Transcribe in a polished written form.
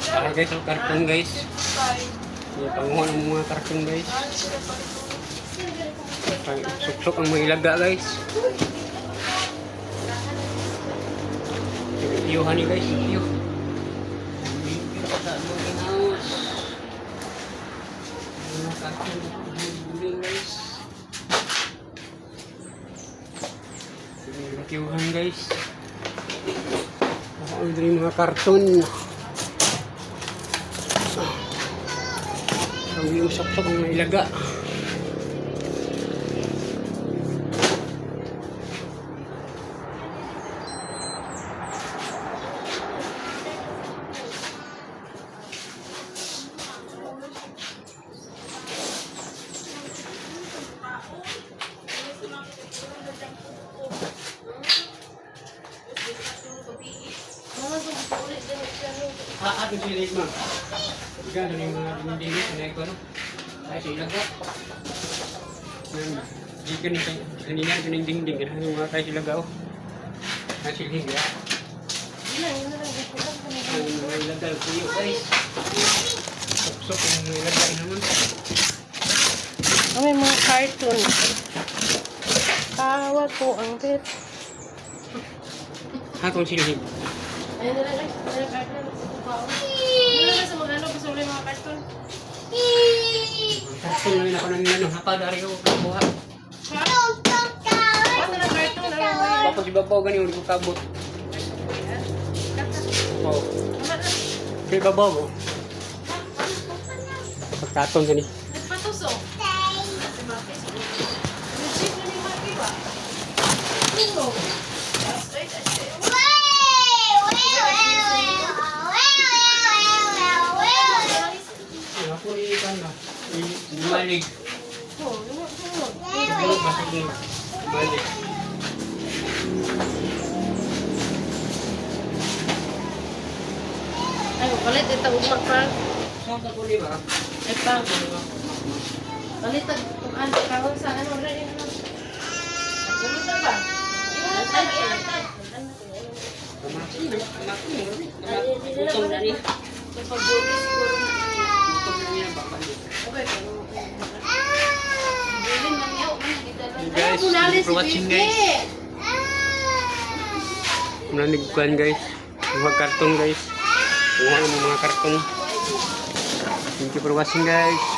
Ah guys, ang karton guys. Yung panguha ng mga karton guys. Suksok ang mga ilaga guys. Iyuhan ni guys, iyo. Mga karton guys. Iyuhan guys. Ang diri mga karton. Ang yung suksok ang mga ilaga. Ato silit ma. Gano ni mga dinding sanay ko no. Ay sila ko. Di kani kanina kaning dinding kan mga kay sila gaw. Ay sila ya. Ay lagal kuyo guys. Sok ang lagal naman. May mga cartoon. Tawa ko ang tit. Hatong silhig. Ayun na lang. Ayun na cartoon. Ano na sa mga ano? Gusto ulit mga cartoon. Karton lang ako nang ano. Hapa dari ko kabuha. Ano na cartoon? Tapos ibabaw gani ulit ko kabot. Oh. Kaya babaw mo. Pagkaton gani. Nagpatuso. Legit na ni Maki ba? Bingo. Ako ni ikan na. Balik. Balik. Ay, palit ito umak pa. Saan ka kuli ba? Ay, pang. Palit ito umaan kahon sa ano rin. Sulita ba? Kamasin na. Utong na rin. Sa pag-uwi siguro. Utong na rin. Babalik. Okay. Guys, thank you for watching guys. Nanigkuhan guys. Mga karton guys. Kuha ng mga karton. Thank you for watching guys.